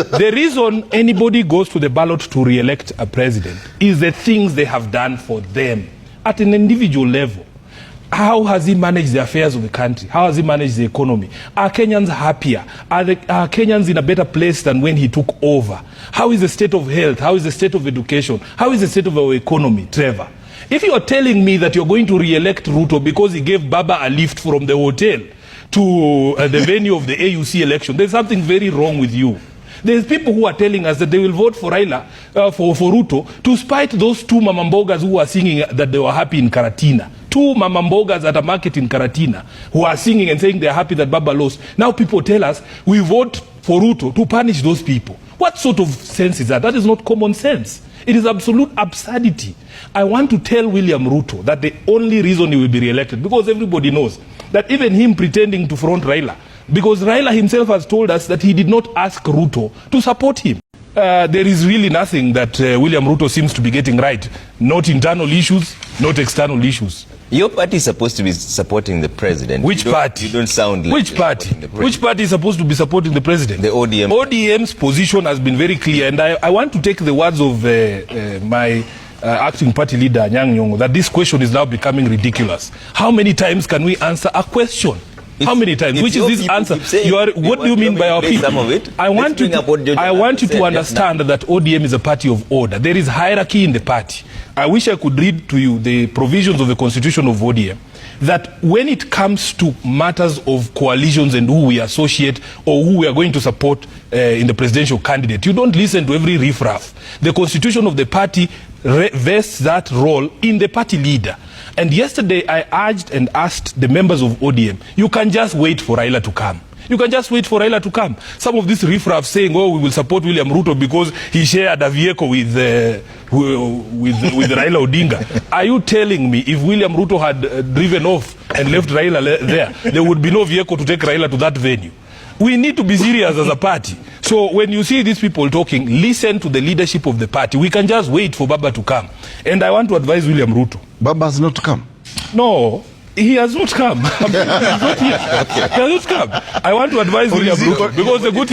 The reason anybody goes to the ballot to re-elect a president is the things they have done for them at an individual level. How has he managed the affairs of the country? How has he managed the economy? Are Kenyans happier? Are Kenyans in a better place than when he took over? How is the state of health? How is the state of education? How is the state of our economy, Trevor? If you are telling me that you're going to re-elect Ruto because he gave Baba a lift from the hotel to the venue of the AUC election, there's something very wrong with you. There's people who are telling us that they will vote for Raila, for Ruto, to spite those two mamambogas who are singing that they were happy in Karatina. Two mamambogas at a market in Karatina who are singing and saying they are happy that Baba lost. Now people tell us we vote for Ruto to punish those people. What sort of sense is that? That is not common sense. It is absolute absurdity. I want to tell William Ruto that the only reason he will be re-elected, because everybody knows that even him pretending to front Raila, because Raila himself has told us that he did not ask Ruto to support him. There is really nothing that William Ruto seems to be getting right. Not internal issues, not external issues. Your party is supposed to be supporting the president. Which party? You don't sound like which party? Which party is supposed to be supporting the president? The ODM. ODM's position has been very clear, and I want to take the words of my acting party leader, Nyang' Nyong'o, that this question is now becoming ridiculous. How many times can we answer a question? How many times? Which is this answer? What do you mean by our people? I want you to understand that ODM is a party of order. There is hierarchy in the party. I wish I could read to you the provisions of the constitution of ODM, that when it comes to matters of coalitions and who we associate or who we are going to support in the presidential candidate, you don't listen to every riffraff. The constitution of the party vests that role in the party leader. And yesterday I urged and asked the members of ODM, you can just wait for Raila to come. You can just wait for Raila to come. Some of these riffraff saying, oh, we will support William Ruto because he shared a vehicle with Raila Odinga. Are you telling me if William Ruto had driven off and left Raila there would be no vehicle to take Raila to that venue? We need to be serious as a party. So when you see these people talking, listen to the leadership of the party. We can just wait for Baba to come. And I want to advise William Ruto. Baba has not come. No, he has not come. He's not here. Okay. He has not come. I want to advise William Ruto, because the good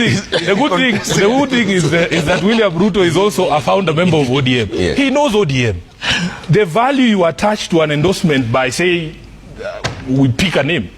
thing is that William Ruto is also a founder member of ODM. Yes. He knows ODM. The value you attach to an endorsement by saying we pick a name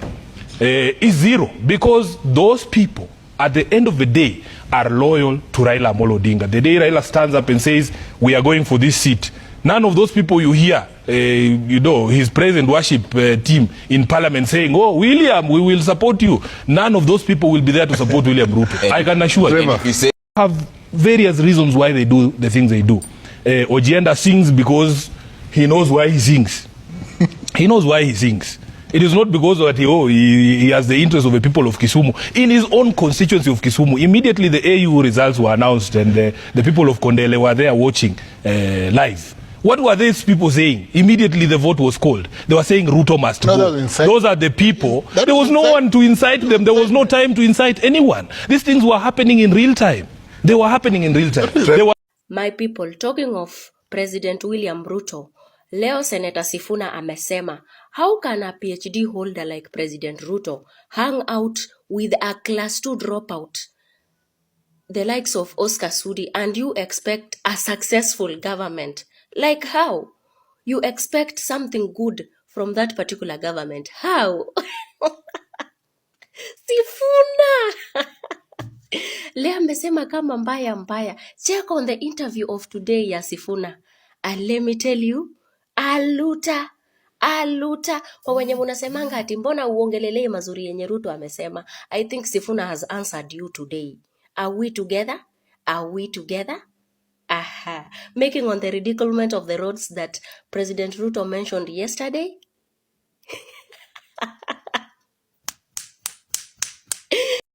is zero, because those people at the end of the day are loyal to Raila Amolo Odinga. The day Raila stands up and says we are going for this seat, none of those people you hear, his praise and worship team in parliament saying, oh, William, we will support you. None of those people will be there to support William Ruto. I can assure you. They have various reasons why they do the things they do. Ojienda sings because he knows why he sings. He knows why he sings. It is not because that he has the interest of the people of Kisumu. In his own constituency of Kisumu, immediately the AU results were announced and the people of Kondele were there watching live. What were these people saying? Immediately the vote was called. They were saying Ruto must go. Those are the people. There was no one to incite them. There was no time to incite anyone. These things were happening in real time. They were happening in real time. My people, talking of President William Ruto, leo Senator Sifuna amesema, how can a PhD holder like President Ruto hang out with a class 2 dropout, the likes of Oscar Sudi, and you expect a successful government? Like how? You expect something good from that particular government. How? Sifuna! Leo amesema kama mbaya. Check on the interview of today ya Sifuna. And let me tell you, aluta. Kwa wenye munasemanga ati mbona uongelelei mazuri yenye Ruto amesema. I think Sifuna has answered you today. Are we together? Are we together? Aha. Making on the ridiculement of the roads that President Ruto mentioned yesterday.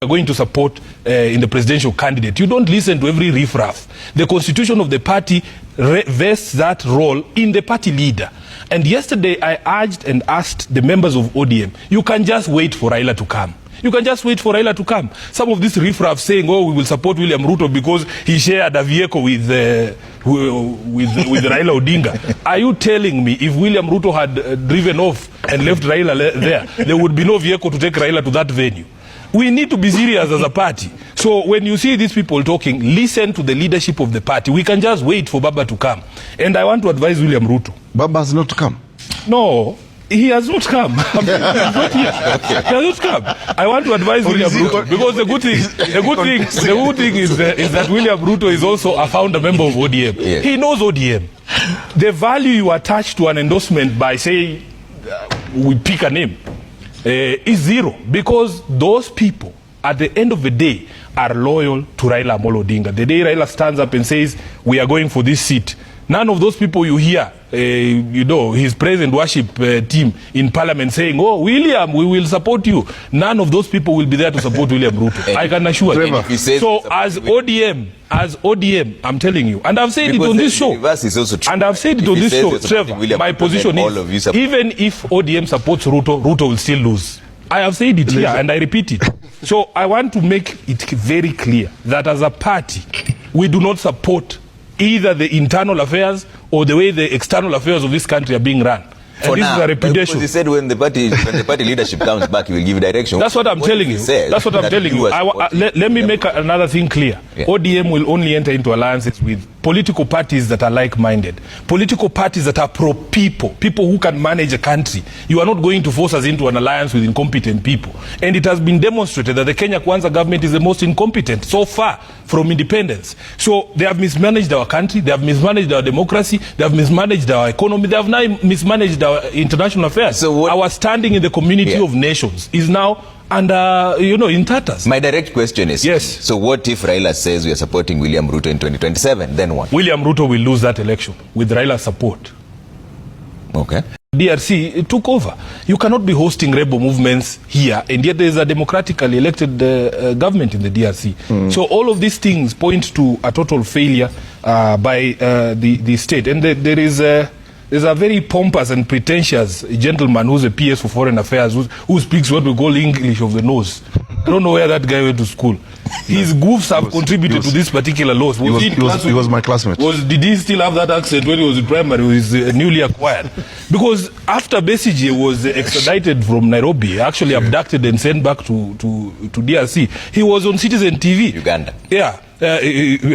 Going to support in the presidential candidate. You don't listen to every riffraff. The constitution of the party vests that role in the party leader. And yesterday I urged and asked the members of ODM, you can just wait for Raila to come. You can just wait for Raila to come. Some of these riffraff saying, oh, we will support William Ruto because he shared a vehicle with Raila Odinga. Are you telling me if William Ruto had driven off and left Raila there would be no vehicle to take Raila to that venue? We need to be serious as a party. So when you see these people talking, listen to the leadership of the party. We can just wait for Baba to come. And I want to advise William Ruto. Baba has not come. No, he has not come. He's not here. Okay. He has not come. I want to advise William Ruto because the good thing is that William Ruto is also a founder member of ODM. Yes. He knows ODM. The value you attach to an endorsement by saying we pick a name is zero, because those people at the end of the day are loyal to Raila Amolo Odinga. The day Raila stands up and says we are going for this seat, none of those people you hear, his praise and worship team in parliament saying, oh, William, we will support you. None of those people will be there to support William Ruto. I can assure you. So as ODM, I'm telling you, and I've said it on this show, and I've said it on this show, Trevor, my position is, even if ODM supports Ruto, Ruto will still lose. I have said it here and I repeat it. So I want to make it very clear that as a party, we do not support either the internal affairs or the way the external affairs of this country are being run. And this is a reputation. He said when the party leadership comes back, he will give direction. That's what I'm telling you. That's what I'm telling you. Let me make another thing clear. Yeah. ODM will only enter into alliances with political parties that are like-minded, political parties that are pro-people, people who can manage a country. You are not going to force us into an alliance with incompetent people. And it has been demonstrated that the Kenya Kwanza government is the most incompetent so far from independence. So they have mismanaged our country, they have mismanaged our democracy, they have mismanaged our economy, they have now mismanaged our international affairs. So our standing in the community of nations is now under, in tatters. My direct question is, yes. So what if Raila says we are supporting William Ruto in 2027? Then what? William Ruto will lose that election with Raila's support. Okay. DRC took over. You cannot be hosting rebel movements here, and yet there is a democratically elected government in the DRC. So all of these things point to a total failure by the state. And there's a very pompous and pretentious gentleman who's a PS for Foreign Affairs who speaks what we call English of the nose. I don't know where that guy went to school. His goofs have contributed to this particular loss. He was my classmate. Did he still have that accent when he was in primary? He was newly acquired. Because after Besigye was extradited from Nairobi, actually abducted and sent back to DRC, he was on Citizen TV. Uganda. Yeah.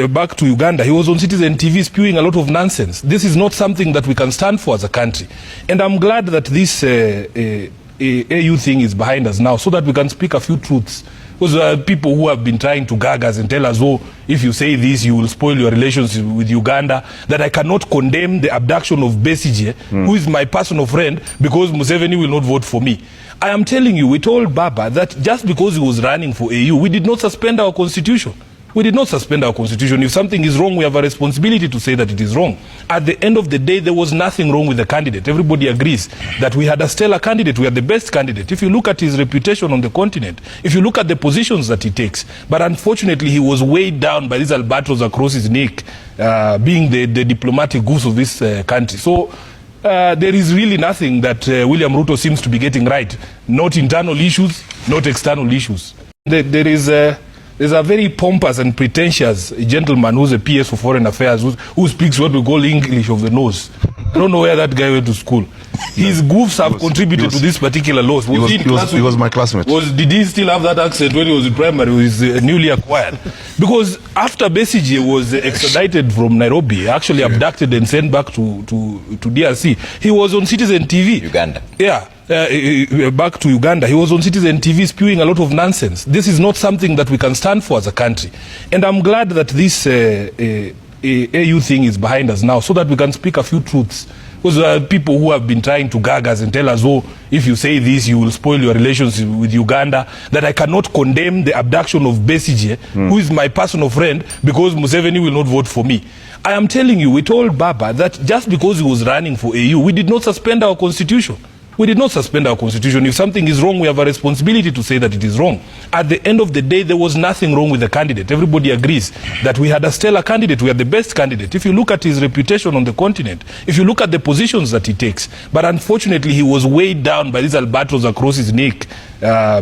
Back to Uganda, he was on Citizen TV spewing a lot of nonsense. This is not something that we can stand for as a country. And I'm glad that this AU thing is behind us now, so that we can speak a few truths. Because people who have been trying to gag us and tell us, oh, if you say this, you will spoil your relations with Uganda, that I cannot condemn the abduction of Besigye, who is my personal friend, because Museveni will not vote for me. I am telling you, we told Baba that just because he was running for AU, we did not suspend our constitution. We did not suspend our constitution. If something is wrong, we have a responsibility to say that it is wrong. At the end of the day, there was nothing wrong with the candidate. Everybody agrees that we had a stellar candidate. We had the best candidate. If you look at his reputation on the continent, if you look at the positions that he takes, but unfortunately, he was weighed down by these albatross across his neck, being the diplomatic goose of this country. So there is really nothing that William Ruto seems to be getting right. Not internal issues, not external issues. There's a very pompous and pretentious gentleman who's a PS for Foreign Affairs who speaks what we call English of the nose. I don't know where that guy went to school. His goofs have contributed to this particular loss. He was my classmate. Did he still have that accent when he was in primary? He was newly acquired. Because after Besigye was extradited from Nairobi, actually abducted and sent back to DRC, he was on Citizen TV. Uganda. Yeah. Back to Uganda, he was on Citizen TV spewing a lot of nonsense. This is not something that we can stand for as a country. And I'm glad that this AU thing is behind us now, so that we can speak a few truths. Because people who have been trying to gag us and tell us, oh, if you say this, you will spoil your relations with Uganda, that I cannot condemn the abduction of Besigye, who is my personal friend, because Museveni will not vote for me. I am telling you, we told Baba that just because he was running for AU, we did not suspend our constitution. We did not suspend our constitution. If something is wrong, we have a responsibility to say that it is wrong. At the end of the day, there was nothing wrong with the candidate. Everybody agrees that we had a stellar candidate. We had the best candidate. If you look at his reputation on the continent, if you look at the positions that he takes, but unfortunately, he was weighed down by these albatross across his neck,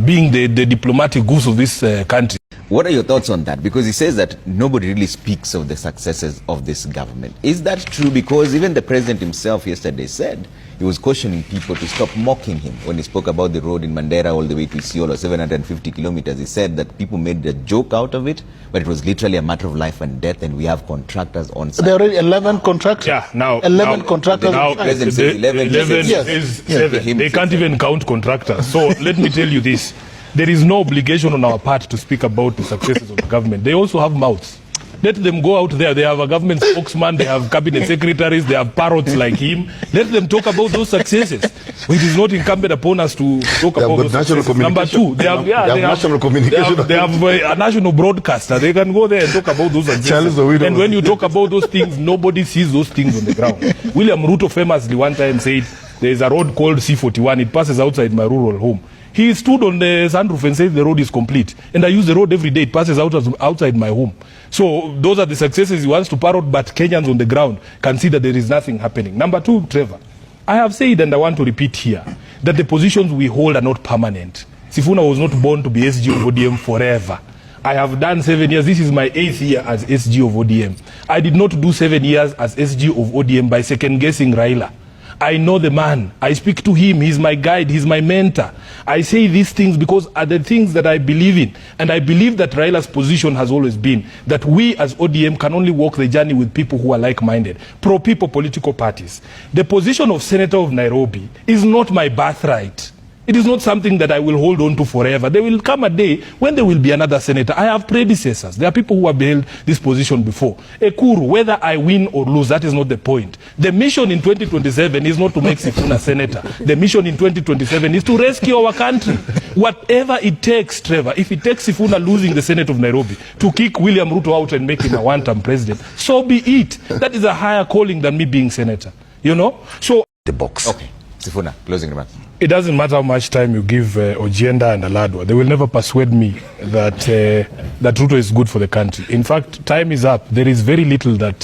being the diplomatic goose of this country. What are your thoughts on that? Because he says that nobody really speaks of the successes of this government. Is that true? Because even the president himself yesterday said he was cautioning people to stop mocking him when he spoke about the road in Mandera all the way to Isiolo, 750 kilometers. He said that people made a joke out of it, but it was literally a matter of life and death, and we have contractors on site. There are already 11 contractors. Yeah, now 11 contractors. Now on site. President says 11 Yes. is Yes. 7. They can't even count contractors. So let me tell you this. There is no obligation on our part to speak about the successes of the government. They also have mouths. Let them go out there. They have a government spokesman, they have cabinet secretaries, they have parrots like him. Let them talk about those successes. It is not incumbent upon us to talk about those successes. Number two, they have national communication. They have a national broadcaster. They can go there and talk about those successes. And when you talk about those things, nobody sees those things on the ground. William Ruto famously one time said, there is a road called C41. It passes outside my rural home. He stood on the sunroof and said the road is complete. And I use the road every day. It passes outside my home. So those are the successes he wants to parrot, but Kenyans on the ground can see that there is nothing happening. Number two, Trevor, I have said, and I want to repeat here, that the positions we hold are not permanent. Sifuna was not born to be SG of ODM forever. I have done 7 years. This is my 8th year as SG of ODM. I did not do 7 years as SG of ODM by second-guessing Raila. I know the man. I speak to him. He's my guide. He's my mentor. I say these things because are the things that I believe in. And I believe that Raila's position has always been that we as ODM can only walk the journey with people who are like-minded, pro-people political parties. The position of Senator of Nairobi is not my birthright. It is not something that I will hold on to forever. There will come a day when there will be another senator. I have predecessors. There are people who have held this position before. Ekuru, whether I win or lose, that is not the point. The mission in 2027 is not to make Sifuna senator. The mission in 2027 is to rescue our country. Whatever it takes, Trevor, if it takes Sifuna losing the Senate of Nairobi to kick William Ruto out and make him a one-term president, so be it. That is a higher calling than me being senator. You know? So The box. Okay. Sifuna, closing remarks. it doesn't matter how much time you give Ojienda and Aladwa. They will never persuade me that that Ruto is good for the country. In fact, time is up. There is very little that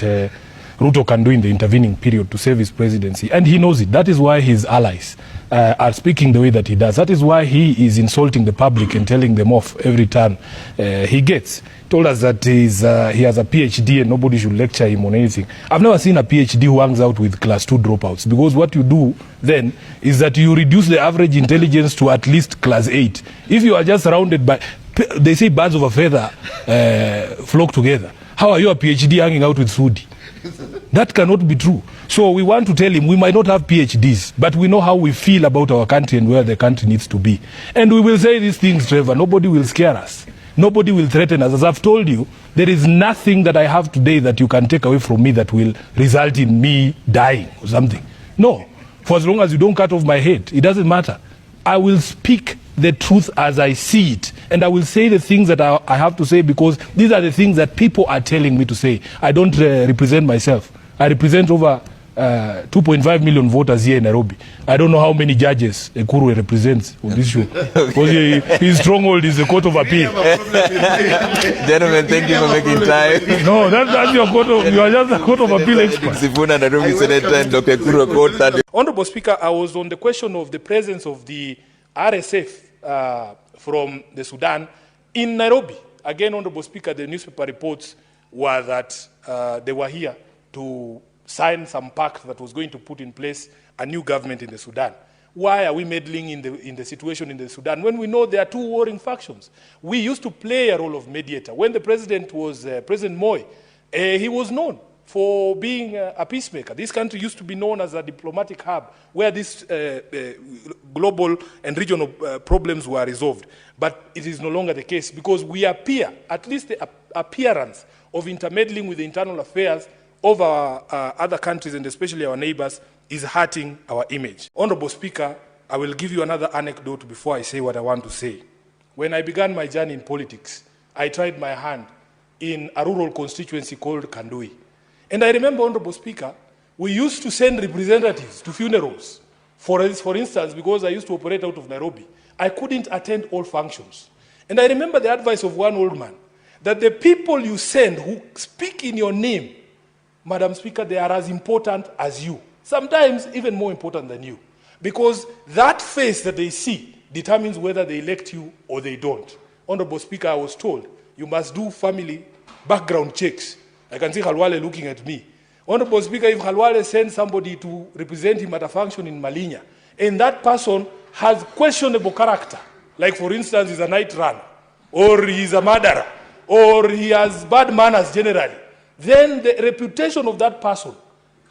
Ruto can do in the intervening period to save his presidency. And he knows it. That is why his allies are speaking the way that he does. That is why he is insulting the public and telling them off every time he gets. Told us that he has a PhD and nobody should lecture him on anything. I've never seen a PhD who hangs out with class 2 dropouts, because what you do then is that you reduce the average intelligence to at least class 8. If you are just surrounded by, they say birds of a feather flock together. How are you a PhD hanging out with Sudi? That cannot be true. So we want to tell him we might not have PhDs, but we know how we feel about our country and where the country needs to be. And we will say these things, Trevor. Nobody will scare us. Nobody will threaten us. As I've told you, there is nothing that I have today that you can take away from me that will result in me dying or something. No. For as long as you don't cut off my head, it doesn't matter. I will speak the truth as I see it. And I will say the things that I have to say, because these are the things that people are telling me to say. I don't represent myself. I represent over 2.5 million voters here in Nairobi. I don't know how many judges Ekuru represents on this show. Because his stronghold is the Court of Appeal. Gentlemen, thank you for making time. No, that's your court of, you are just a Court of Appeal expert. Sifuna, Nairobi Senator, and Dr. Ekuru, Court 30. Honorable Speaker, I was on the question of the presence of the RSF from the Sudan in Nairobi. Again, Honorable Speaker, the newspaper reports were that they were here to sign some pact that was going to put in place a new government in the Sudan. Why are we meddling in the situation in the Sudan when we know there are two warring factions? We used to play a role of mediator. When the president was President Moi, he was known for being a peacemaker. This country used to be known as a diplomatic hub where these global and regional problems were resolved. But it is no longer the case, because we appear, at least the appearance of intermeddling with the internal affairs of our other countries, and especially our neighbors, is hurting our image. Honorable Speaker, I will give you another anecdote before I say what I want to say. When I began my journey in politics, I tried my hand in a rural constituency called Kondele. And I remember, Honorable Speaker, we used to send representatives to funerals. For instance, because I used to operate out of Nairobi, I couldn't attend all functions. And I remember the advice of one old man, that the people you send who speak in your name, Madam Speaker, they are as important as you. Sometimes even more important than you. Because that face that they see determines whether they elect you or they don't. Honorable Speaker, I was told you must do family background checks. I can see Khalwale looking at me. Honorable Speaker, if Khalwale sends somebody to represent him at a function in Malinya, and that person has questionable character, like for instance, he's a night runner, or he's a murderer, or he has bad manners generally, then the reputation of that person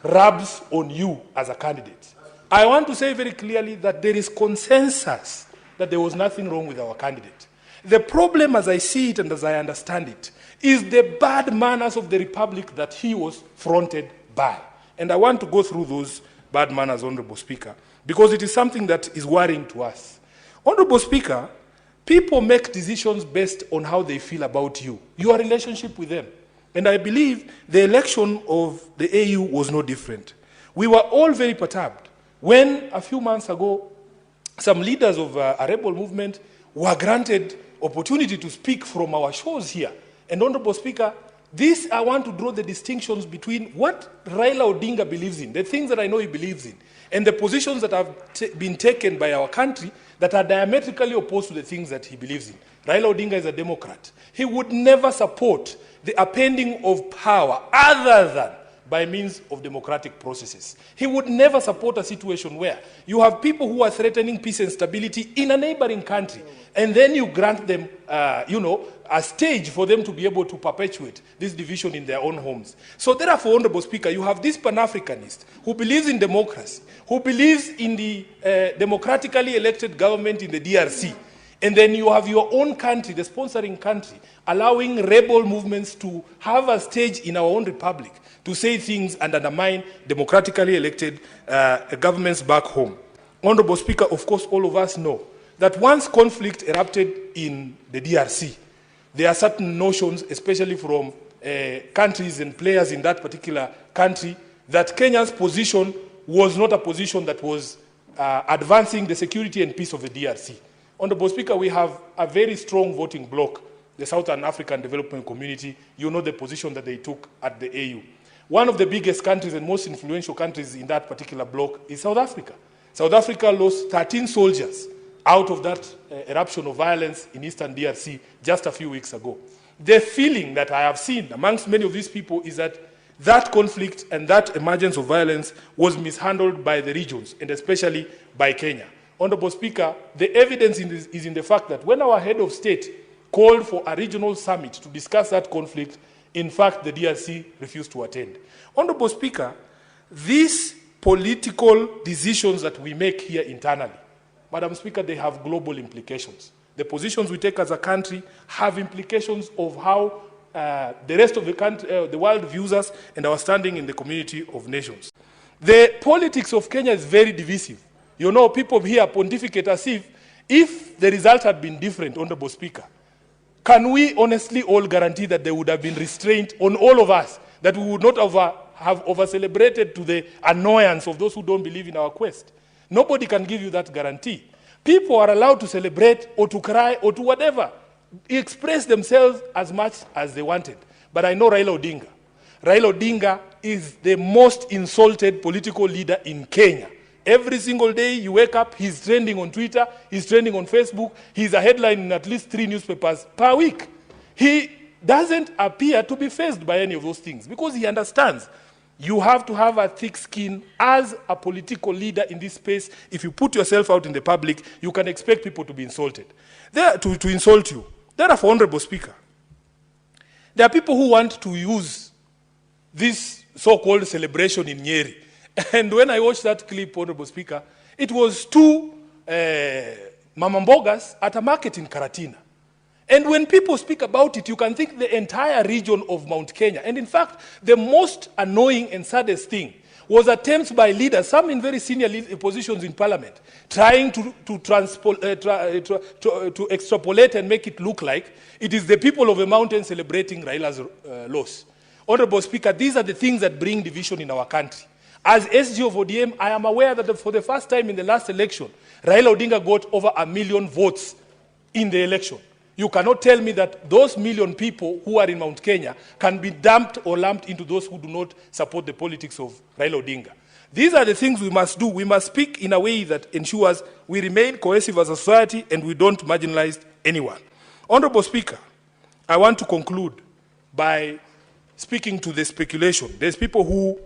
rubs on you as a candidate. I want to say very clearly that there is consensus that there was nothing wrong with our candidate. The problem, as I see it and as I understand it, is the bad manners of the republic that he was fronted by. And I want to go through those bad manners, Honorable Speaker, because it is something that is worrying to us. Honorable Speaker, people make decisions based on how they feel about you, your relationship with them. And I believe the election of the AU was no different. We were all very perturbed when a few months ago, some leaders of a rebel movement were granted opportunity to speak from our shows here. And Honorable Speaker, this I want to draw the distinctions between what Raila Odinga believes in, the things that I know he believes in, and the positions that have been taken by our country that are diametrically opposed to the things that he believes in. Raila Odinga is a Democrat. He would never support the appending of power other than by means of democratic processes. He would never support a situation where you have people who are threatening peace and stability in a neighboring country, and then you grant them, a stage for them to be able to perpetuate this division in their own homes. So therefore, Honorable Speaker, you have this Pan-Africanist who believes in democracy, who believes in the democratically elected government in the DRC, and then you have your own country, the sponsoring country, allowing rebel movements to have a stage in our own republic to say things and undermine democratically elected governments back home. Honorable Speaker, of course, all of us know that once conflict erupted in the DRC, there are certain notions, especially from countries and players in that particular country, that Kenya's position was not a position that was advancing the security and peace of the DRC. Honorable Speaker, we have a very strong voting bloc, the Southern African Development Community. You know the position that they took at the AU. One of the biggest countries and most influential countries in that particular bloc is South Africa. South Africa lost 13 soldiers out of that eruption of violence in Eastern DRC just a few weeks ago. The feeling that I have seen amongst many of these people is that that conflict and that emergence of violence was mishandled by the regions, and especially by Kenya. Honorable Speaker, the evidence is in the fact that when our head of state called for a regional summit to discuss that conflict, in fact, the DRC refused to attend. Honorable Speaker, these political decisions that we make here internally, Madam Speaker, they have global implications. The positions we take as a country have implications of how the rest of the country, the world views us and our standing in the community of nations. The politics of Kenya is very divisive. You know, people here pontificate as if the result had been different, Honorable Speaker. Can we honestly all guarantee that there would have been restraint on all of us, that we would not have over-celebrated to the annoyance of those who don't believe in our quest? Nobody can give you that guarantee. People are allowed to celebrate or to cry or to whatever, express themselves as much as they wanted. But I know Raila Odinga. Raila Odinga is the most insulted political leader in Kenya. Every single day you wake up, he's trending on Twitter, he's trending on Facebook, he's a headline in at least 3 newspapers per week. He doesn't appear to be fazed by any of those things because he understands you have to have a thick skin as a political leader in this space. If you put yourself out in the public, you can expect people to be insulted, to insult you. Therefore, Honorable Speaker, there are people who want to use this so-called celebration in Nyeri. And when I watched that clip, Honorable Speaker, it was 2 Mama Mbogas at a market in Karatina. And when people speak about it, you can think the entire region of Mount Kenya. And in fact, the most annoying and saddest thing was attempts by leaders, some in very senior positions in parliament, trying to extrapolate and make it look like it is the people of the mountain celebrating Raila's loss. Honorable Speaker, these are the things that bring division in our country. As SG of ODM, I am aware that for the first time in the last election, Raila Odinga got over 1 million votes in the election. You cannot tell me that those million people who are in Mount Kenya can be dumped or lumped into those who do not support the politics of Raila Odinga. These are the things we must do. We must speak in a way that ensures we remain cohesive as a society and we don't marginalize anyone. Honorable Speaker, I want to conclude by speaking to the speculation. There's people who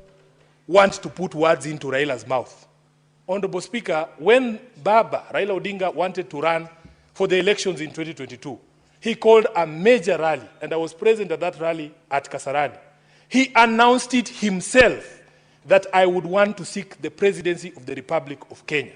want to put words into Raila's mouth. Honorable Speaker, when Baba, Raila Odinga, wanted to run for the elections in 2022, he called a major rally, and I was present at that rally at Kasarani. He announced it himself that I would want to seek the presidency of the Republic of Kenya.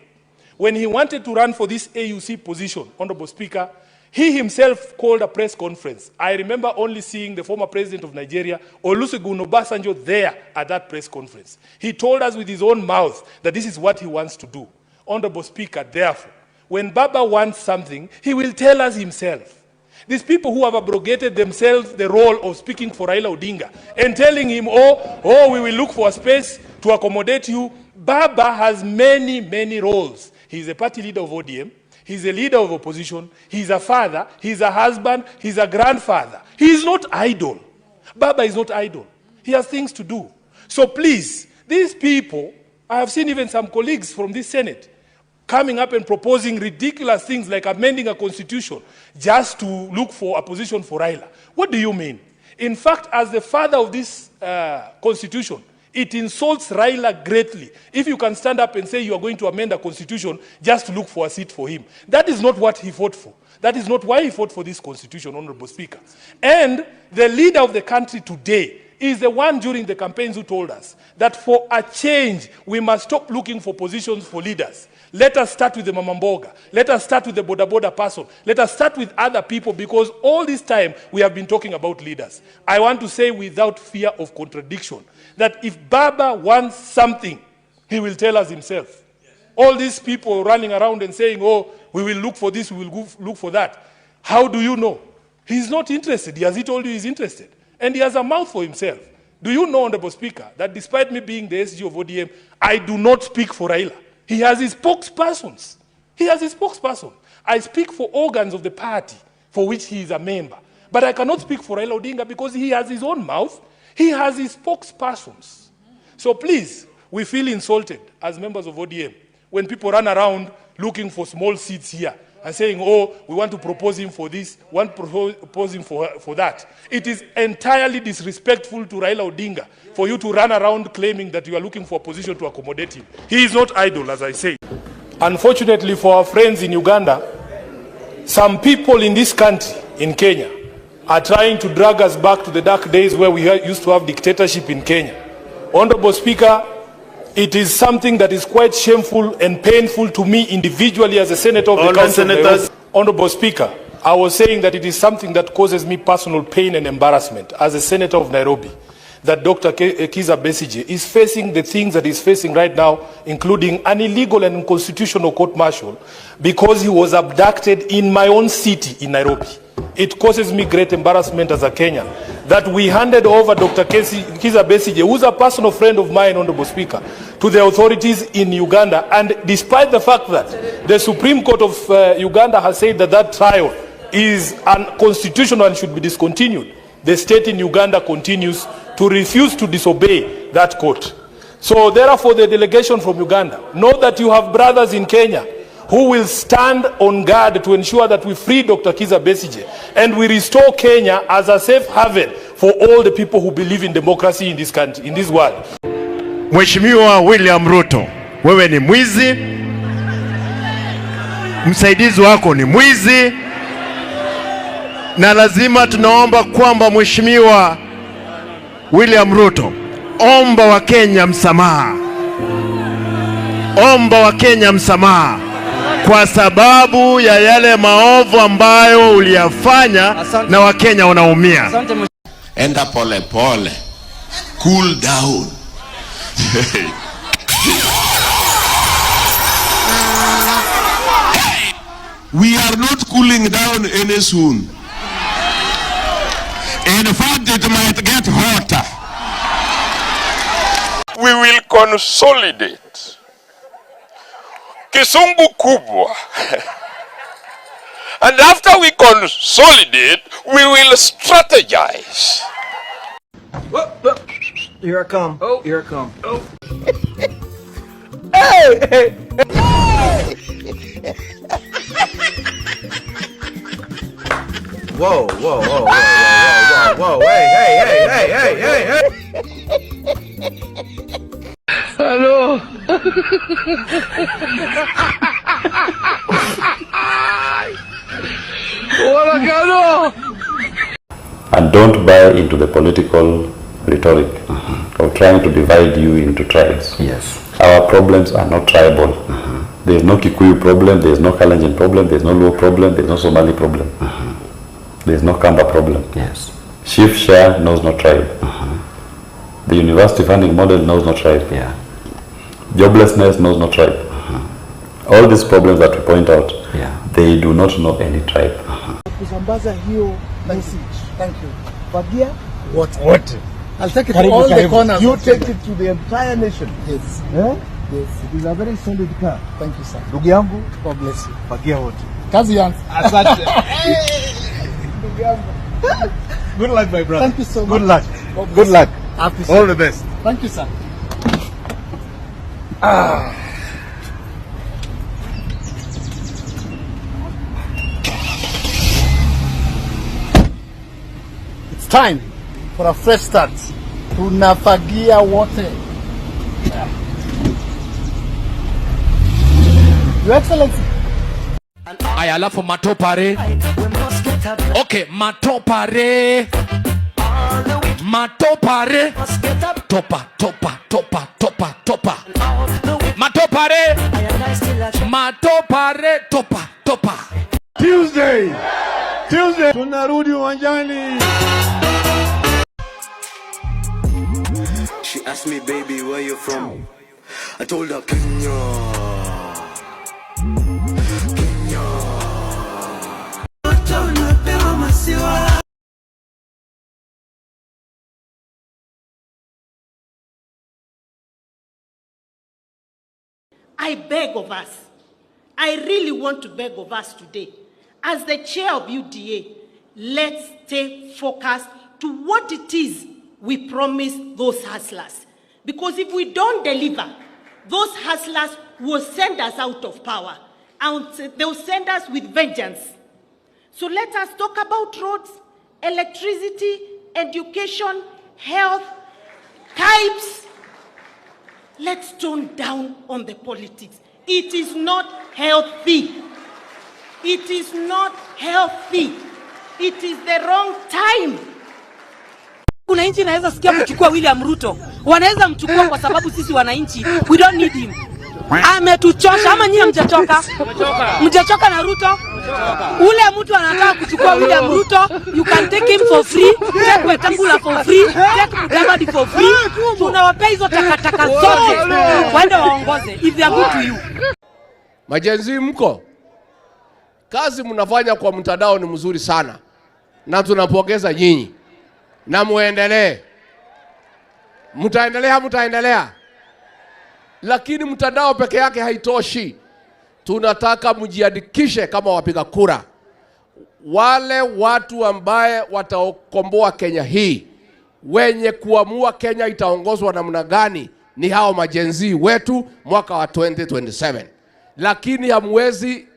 When he wanted to run for this AUC position, Honorable Speaker, he himself called a press conference. I remember only seeing the former president of Nigeria, Olusegun Obasanjo, there at that press conference. He told us with his own mouth that this is what he wants to do. Honorable Speaker, therefore, when Baba wants something, he will tell us himself. These people who have abrogated themselves the role of speaking for Raila Odinga and telling him, oh, we will look for a space to accommodate you. Baba has many, many roles. He's a party leader of ODM. He's a leader of opposition. He's a father. He's a husband. He's a grandfather. He is not idle. Baba is not idle. He has things to do. So please, these people, I have seen even some colleagues from this Senate coming up and proposing ridiculous things like amending a constitution just to look for a position for Raila. What do you mean? In fact, as the father of this constitution, it insults Raila greatly if you can stand up and say you are going to amend a constitution just to look for a seat for him. That is not what he fought for. That is not why he fought for this constitution, Honorable Speaker. And the leader of the country today is the one during the campaigns who told us that for a change, we must stop looking for positions for leaders. Let us start with the Mamamboga. Let us start with the Boda Boda person. Let us start with other people, because all this time we have been talking about leaders. I want to say without fear of contradiction that if Baba wants something, he will tell us himself. All these people running around and saying, oh, we will look for this, we will look for that. How do you know? He's not interested. Has he told you he's interested? And he has a mouth for himself. Do you know, Honorable Speaker, that despite me being the SG of ODM, I do not speak for Raila. He has his spokespersons. He has his spokesperson. I speak for organs of the party for which he is a member. But I cannot speak for Raila Odinga because he has his own mouth. He has his spokespersons. So please, we feel insulted as members of ODM when people run around looking for small seats here and saying, oh, we want to propose him for this, want to propose him for that. It is entirely disrespectful to Raila Odinga for you to run around claiming that you are looking for a position to accommodate him. He is not idle, as I say. Unfortunately for our friends in Uganda, some people in this country, in Kenya, are trying to drag us back to the dark days where we used to have dictatorship in Kenya. Honorable Speaker, it is something that is quite shameful and painful to me individually as a senator of the Council of Nairobi. Honorable Speaker, I was saying that it is something that causes me personal pain and embarrassment as a senator of Nairobi, that Dr. Kizza Besigye is facing the things that he's facing right now, including an illegal and unconstitutional court-martial, because he was abducted in my own city in Nairobi. It causes me great embarrassment as a Kenyan that we handed over Dr. Kizza Besigye, who's a personal friend of mine, Honorable Speaker, to the authorities in Uganda. And despite the fact that the Supreme Court of Uganda has said that that trial is unconstitutional and should be discontinued, the state in Uganda continues to refuse to disobey that court. So therefore, the delegation from Uganda, know that you have brothers in Kenya who will stand on guard to ensure that we free Dr. Kizza Besigye and we restore Kenya as a safe haven for all the people who believe in democracy in this country, in this world. Mheshimiwa William Ruto, wewe ni mwizi, msaidizi wako ni mwizi, na lazima tunaomba kwamba Mheshimiwa William Ruto, omba wa Kenya msamaha. Omba wa Kenya msamaha kwa sababu ya yale maovu ambayo uliyafanya. Asante. Na Wakenya wanaumia. Asante. Enda pole pole. Cool down. We are not cooling down any soon. In fact, it might get hotter. We will consolidate Kisungu kubwa. And after we consolidate, we will strategize. Here I come. Oh, here I come. Oh. Hey! Whoa, whoa, whoa, whoa, whoa, whoa, whoa, hey. Hello. And don't buy into the political rhetoric of trying to divide you into tribes. Yes. Our problems are not tribal. There is no Kikuyu problem, there is no Kalenjin problem, there is no Luo problem, there is no Somali problem. There is no Kamba problem. Yes. Chief share knows no tribe. The university funding model knows no tribe. Yeah. Joblessness knows no tribe. All these problems that we point out, they do not know any tribe. Kusambaza hiyo message. Thank you. Fagia What? I'll take it to all the corners. You take it to the entire nation. Yes. Yes. It is a very solid car. Thank you, sir. Ndugu yangu, God bless you. fagia wote. Kazi yangu. Asante. Ndugu yangu. Good luck, my brother. Thank you so much. Good luck. Good luck. All the best. Thank you, sir. It's time for a fresh start. Tunafagia wote. Your Excellency. Aya, alafu matopare. Okay, matopare. Matopare. Topa. Matopare. Matopare. Topa. Tuesday. Tunarudi uwanjani. She asked me, baby, where you from? I told her, Kenya. I beg of us, I really want to beg of us today, as the chair of UDA, let's stay focused to what it is we promise those hustlers. Because if we don't deliver, those hustlers will send us out of power, and they'll send us with vengeance. So let us talk about roads, electricity, education, health, types. Let's tone down on the politics. It is not healthy. It is not healthy. It is the wrong time. Wananchi naweza sikia kuchukua William Ruto. Wanaweza mchukua kwa sababu sisi wananchi, we don't need him. Ametuchosha. Ama nyinyi mjachoka? Mjachoka na Ruto? Ule mtu anataka kuchukua William Ruto, you can take him for free, take Wetangula for free, take Mudavadi for free. Tunawapea hizo takataka zote waende waongoze if they are good to you. Majenzi mko? Kazi mnafanya kwa mtandao ni mzuri sana. Na tunapongeza nyinyi. Na muendelee. Mtaendelea. Lakini mtandao peke yake haitoshi. Tunataka mjiandikishe kama wapiga kura. Wale watu ambaye watakomboa Kenya hii, wenye kuamua Kenya itaongozwa namna gani, ni hao majenzi wetu mwaka wa 2027. Lakini hamwezi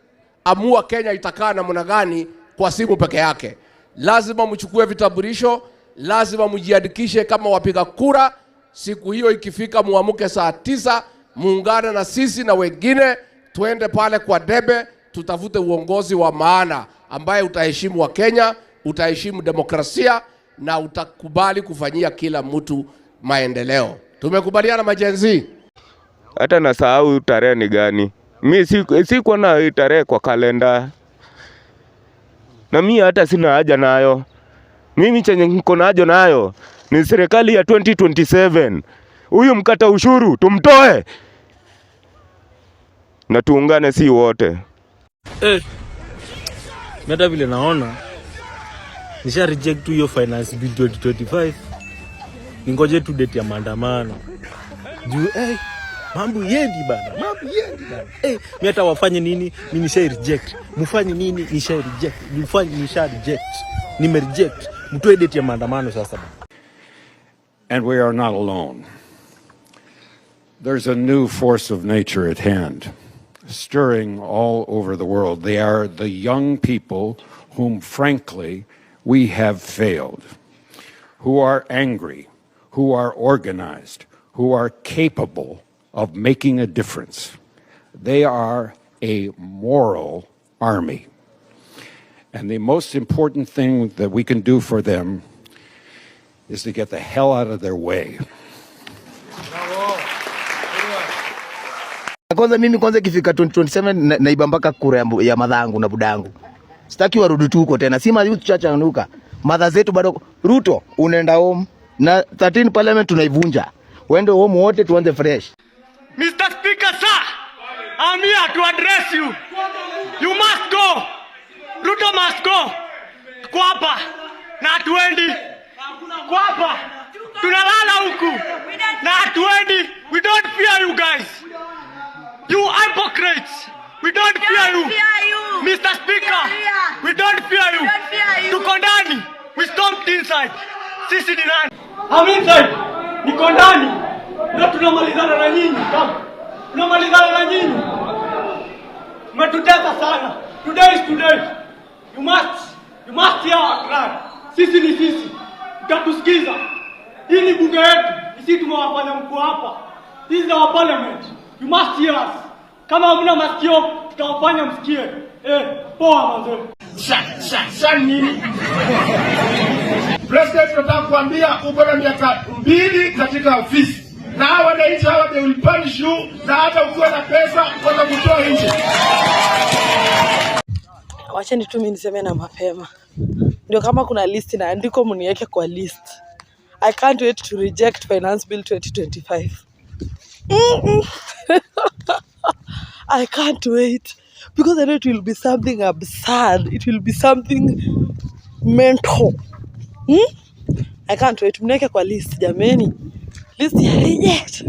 amua Kenya itakaa namna gani kwa simu peke yake. Lazima mchukue vitambulisho, lazima mjiandikishe kama wapiga kura. Siku hiyo ikifika muamuke saa 9, muungane na sisi na wengine, tuende pale kwa debe, tutafute uongozi wa maana ambaye utaheshimu wa Kenya, utaheshimu demokrasia na utakubali kufanyia kila mtu maendeleo. Tumekubaliana majenzi? Hata nasahau tarehe ni gani. Mimi siko na tarehe kwa kalenda. Na mimi hata sina haja nayo. Mimi chenye niko nayo nayo ni serikali ya 2027. Huyu mkata ushuru tumtoe. Na tuungane si wote. Meta vile naona nisha reject hiyo finance bill 2025. Ningoje tu date ya maandamano. Juu mambo yendi bana. Mimi hata wafanye nini? Mimi nisha reject. Mfanye nini? Nisha reject. Mfanye nisha reject. Nime reject. Mtoe date ya maandamano sasa. And we are not alone. There's a new force of nature at hand, stirring all over the world. They are the young people whom, frankly, we have failed, who are angry, who are organized, who are capable of making a difference. They are a moral army. And the most important thing that we can do for them is to get the hell out of their way. Kwanza mimi ikifika 2027 naiba mpaka kura ya madhangu na budangu. Sitaki warudi tu huko tena. Si youth church anuka. Madha zetu bado Ruto unaenda home na 13 parliament tunaivunja. Wende home wote tuanze fresh. Mr. Speaker, sir, I'm here to address you. You must go. Ruto must go. Kwapa na hatuendi. Kwapa tunalala huku na hatuendi. We don't fear you guys. You hypocrites. We don't fear you. Mr. Speaker, we don't fear you. Tuko ndani. We stomped inside. Sisi ni nani? I'm inside. Niko ndani. Na tunamalizana na nyinyi. Tunamalizana na nyinyi. Mmetutesa sana. Today is today. You must hear our cry. Sisi ni sisi. Utatusikiza. Hii ni bunge yetu. Sisi tumewafanya mkuu hapa. This is our parliament. You must hear us. Kama hamna masikio, tutawafanya msikie. Poa manze. Sasa nini? President tunataka kuambia uko na miaka 2 katika ofisi. Na wananchi hawa they will punish you na hata ukiwa na pesa watakutoa nje. Wacheni tu mimi niseme na mapema. Ndio kama kuna list na andiko mniweke kwa list. I can't wait to reject Finance Bill 2025. I can't wait because I know it will be something absurd. It will be something mental. I can't wait. Mneke kwa list jameni. List reject.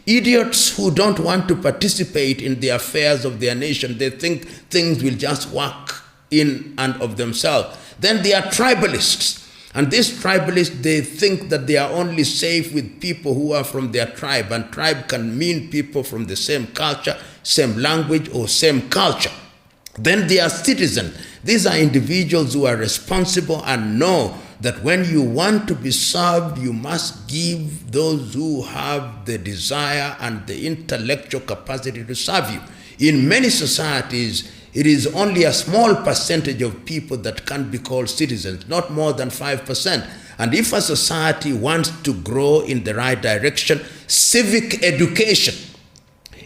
Idiots who don't want to participate in the affairs of their nation, they think things will just work in and of themselves. Then they are tribalists. And these tribalists, they think that they are only safe with people who are from their tribe. And tribe can mean people from the same culture, same language, or same culture. Then they are citizens. These are individuals who are responsible and know that when you want to be served, you must give those who have the desire and the intellectual capacity to serve you. In many societies, it is only a small percentage of people that can be called citizens, not more than 5%. And if a society wants to grow in the right direction, civic education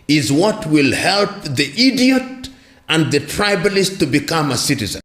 is what will help the idiot and the tribalist to become a citizen.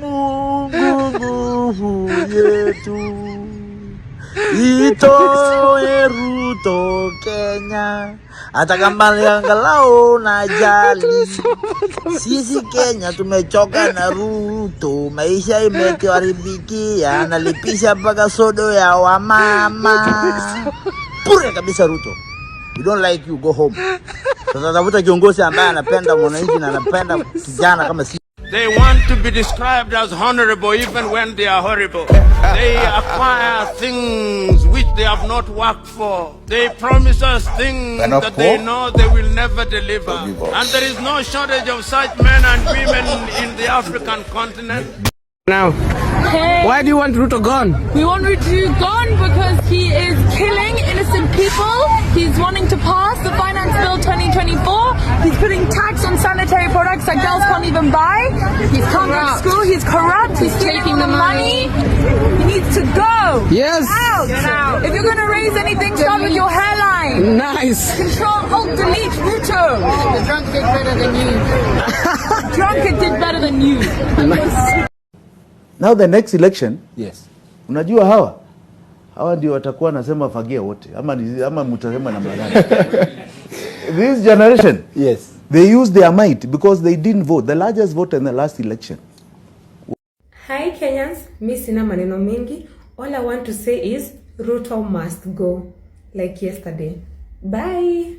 Mungu yetu itoe Ruto Kenya, hata kama angalau na jali. Sisi Kenya tumechoka na Ruto, maisha imetuharibikia, analipisha mpaka sodo ya wamama. Pure kabisa Ruto. We don't like you, go home. Sasa tafuta kiongozi ambaye anapenda mwananchi na anapenda kijana kama sisi. They want to be described as honorable even when they are horrible. They acquire things which they have not worked for. They promise us things that they know they will never deliver. And there is no shortage of such men and women in the African continent. Now, why do you want Ruto gone? We want Ruto gone because he is killing innocent people. He's wanting to pass the Finance Bill 2024. He's putting tax on sanitary products that girls can't even buy. He's can't go to school. He's corrupt. He's taking the money. He needs to go. Yes. Get out. If you're going to raise anything, start with your hairline. Nice. Control, Alt, Delete, Ruto. The drunk did better than you. Drunkard did better than you. Nice. Now the next election, yes. Unajua hawa ndio watakuwa nasema fagia wote ama mtasema namna gani? This generation, yes, they use their might because they didn't vote, the largest vote in the last election. Hi Kenyans, mimi sina maneno mengi. All I want to say is Ruto must go, like yesterday. Bye.